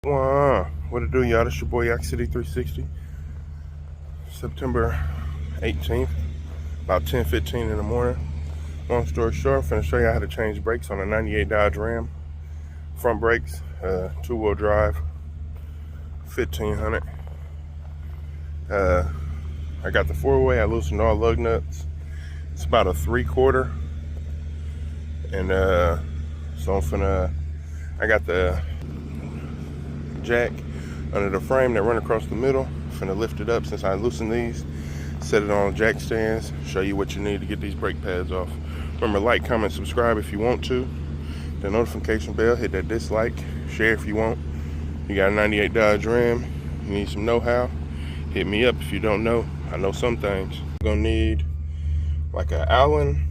What it do, y'all? This your boy Yak City 360. September 18th, about 10:15 in the morning. Long story short, I'm finna show y'all how to change brakes on a 98 Dodge Ram. Front brakes, two-wheel drive, 1500. I got the four-way. I loosened all lug nuts. It's about a 3/4, and so I got the jack under the frame that run across the middle. Finna lift it up since I loosened these, set it on jack stands, show you what you need to get these brake pads off. Remember, like, comment, subscribe if you want to. The notification bell, hit that dislike, share if you want. You got a 98 Dodge Ram, you need some know-how, hit me up if you don't know. I know some things. You're gonna need like an Allen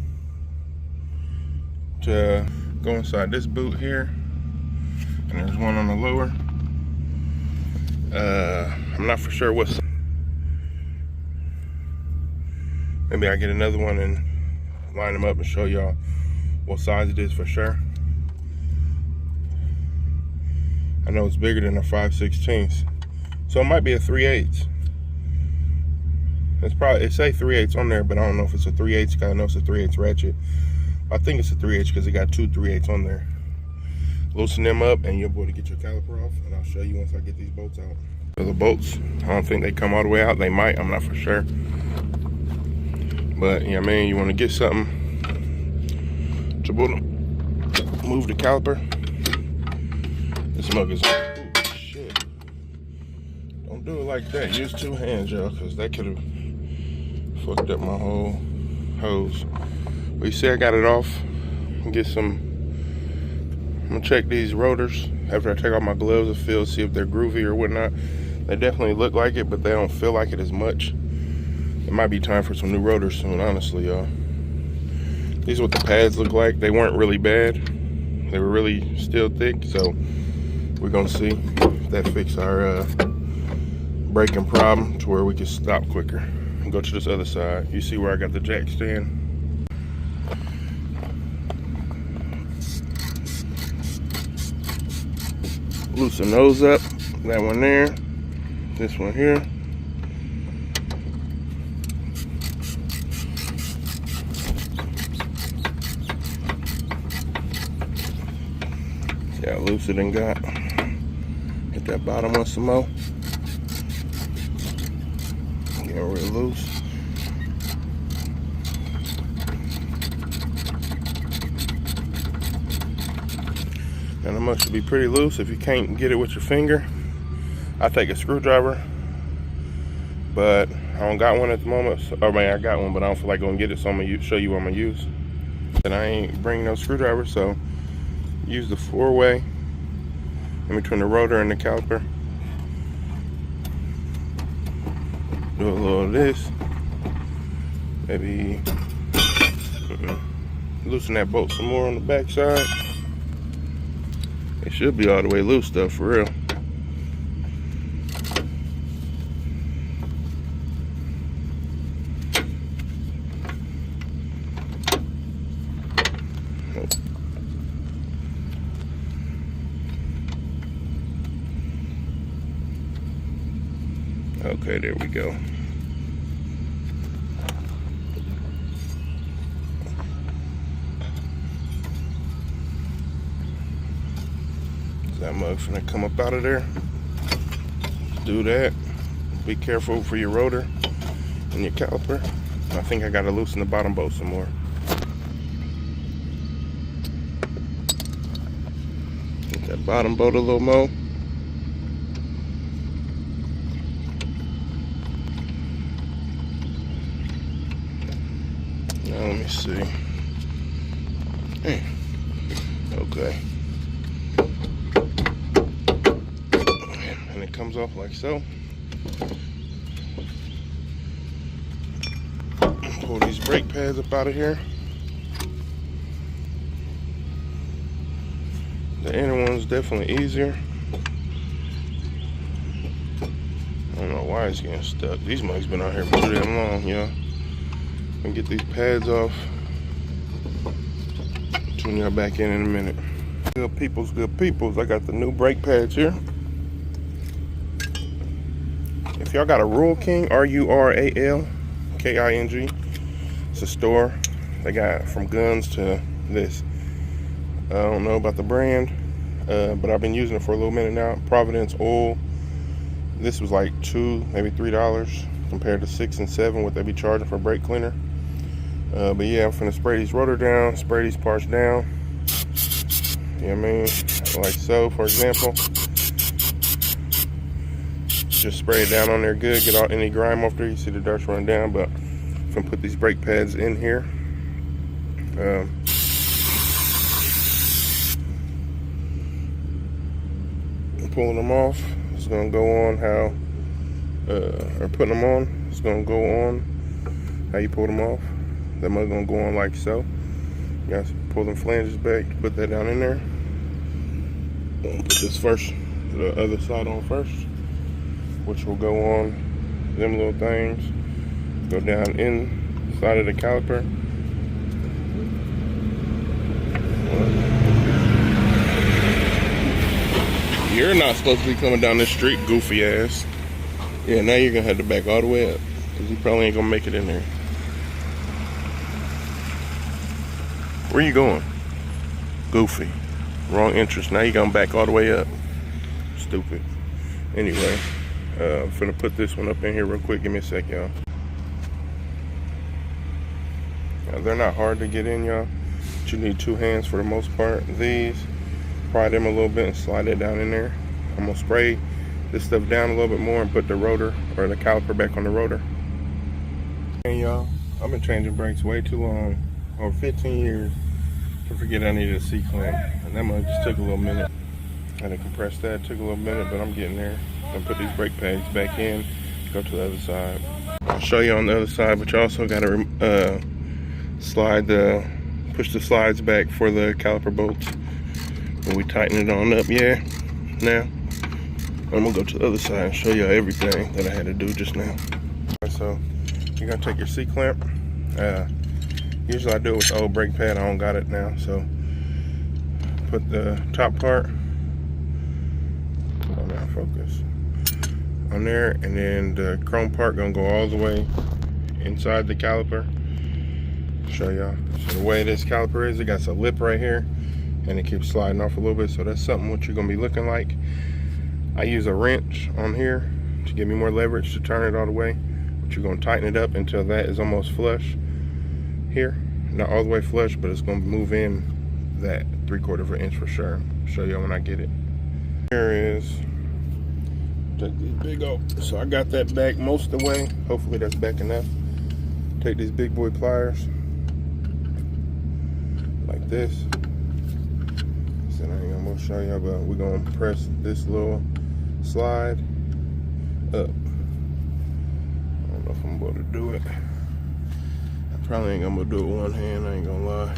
to go inside this boot here, and there's one on the lower. I'm not for sure what's. Maybe I get another one and line them up and show y'all what size it is for sure. I know it's bigger than a 5/16, so it might be a 3/8. It's probably, it say 3/8 on there, but I don't know if it's a 3/8. I know it's a 3/8 ratchet. I think it's a 3/8 because it got two 3/8 on there. Loosen them up and you'll be able to get your caliper off, and I'll show you once I get these bolts out. So the bolts, I don't think they come all the way out. They might, I'm not for sure. But yeah, man, you want to get something to move the caliper. This mug is, ooh, shit. Don't do it like that. Use two hands, y'all, because that could have fucked up my whole hose. But you see I got it off. Get some, I'm gonna check these rotors after I take off my gloves and feel, see if they're groovy or whatnot. They definitely look like it, but they don't feel like it as much. It might be time for some new rotors soon, honestly, y'all. These are what the pads look like. They weren't really bad. They were really still thick, so we're gonna see if that fixes our braking problem to where we can stop quicker. And go to this other side. You see where I got the jack stand? Loosen those up. That one there. This one here. See how loose it and got. Hit that bottom one some more. Getting real loose. And the mug should be pretty loose. If you can't get it with your finger, I take a screwdriver, but I don't got one at the moment. So, I mean, I got one, but I don't feel like going to get it, so I'm going to show you what I'm going to use. And I ain't bringing no screwdriver, so use the four-way in between the rotor and the caliper. Do a little of this. Maybe loosen that bolt some more on the back side. It should be all the way loose though, for real. Okay, there we go. That mug's gonna come up out of there. Do that. Be careful for your rotor and your caliper. I think I gotta loosen the bottom bolt some more. Get that bottom bolt a little more. Now let me see. Okay. And it comes off like so. Pull these brake pads up out of here. The inner one's definitely easier. I don't know why it's getting stuck. These mugs been out here for too damn long, y'all. And get these pads off. Tune y'all back in a minute. Good peoples, I got the new brake pads here. If y'all got a Rural King, RURALKING, it's a store. They got from guns to this. I don't know about the brand, but I've been using it for a little minute now. Providence oil. This was like $2, maybe $3 compared to $6 and $7 what they be charging for brake cleaner. But yeah, I'm finna spray these rotor down, spray these parts down. You know what I mean? Like so, for example. Just spray it down on there good, get all any grime off there. You see the dirt's running down, but I'm gonna put these brake pads in here. Pulling them off, it's gonna go on how, or putting them on, it's gonna go on how you pull them off. That mug gonna go on like so. You guys pull them flanges back, put that down in there. I'll put this first, the other side on first, which will go on them little things, go down inside of the caliper. You're not supposed to be coming down this street, goofy ass. Yeah, now you're gonna have to back all the way up, because you probably ain't gonna make it in there. Where you going? Goofy. Wrong entrance. Now you're gonna back all the way up. Stupid. Anyway, I'm finna put this one up in here real quick. Give me a sec, y'all. They're not hard to get in, y'all. But you need 2 hands for the most part. These, pry them a little bit and slide it down in there. I'm gonna spray this stuff down a little bit more and put the rotor or the caliper back on the rotor. Hey y'all, I've been changing brakes way too long, over 15 years, to forget I needed a C-clamp. And that mug just took a little minute. I had to compress that, took a little minute, but I'm getting there. I'm gonna put these brake pads back in, go to the other side. I'll show you on the other side, but you also gotta push the slides back for the caliper bolts. When we tighten it on up, yeah, now. I'm gonna go to the other side and show you everything that I had to do just now. So, you're gonna take your C-clamp. Usually I do it with the old brake pad, I don't got it now, so put the top part, on now, focus, on there, and then the chrome part gonna go all the way inside the caliper. Show y'all. So the way this caliper is, it got a lip right here, and it keeps sliding off a little bit, so that's something what you're gonna be looking like. I use a wrench on here to give me more leverage to turn it all the way, but you're gonna tighten it up until that is almost flush here. Not all the way flush, but it's gonna move in that 3/4 of an inch for sure. I'll show you when I get it. Here is, take these big old, so I got that back most of the way. Hopefully that's back enough. Take these big boy pliers, like this. So I ain't gonna show y'all, but we're gonna press this little slide up. I don't know if I'm able to do it. I probably ain't gonna do it with one hand, I ain't gonna lie.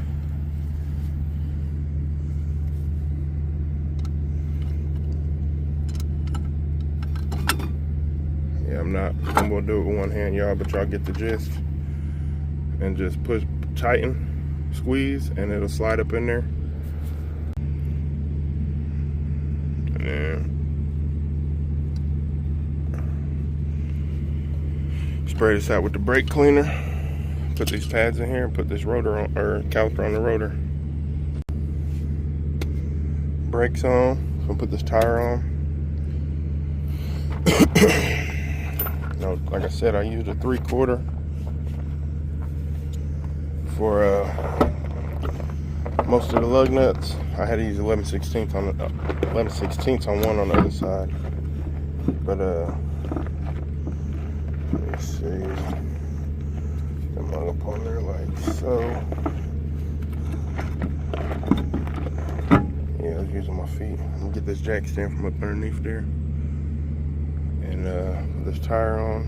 Yeah, I'm gonna do it with one hand, y'all, but y'all get the gist. And just push, tighten, squeeze, and it'll slide up in there. And then spray this out with the brake cleaner. Put these pads in here and put this rotor on, or caliper on the rotor. Brakes on. So put this tire on. No, like I said, I used a 3/4 for most of the lug nuts. I had to use 11/16 on the 11/16 on one on the other side. But let me see. Come on up on there like so. Yeah, I was using my feet. I'm gonna get this jack stand from up underneath there. And put this tire on.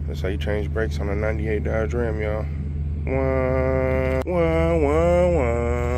That's how you change brakes on a 98 Dodge Ram, y'all. Wah, wah, wah, wah.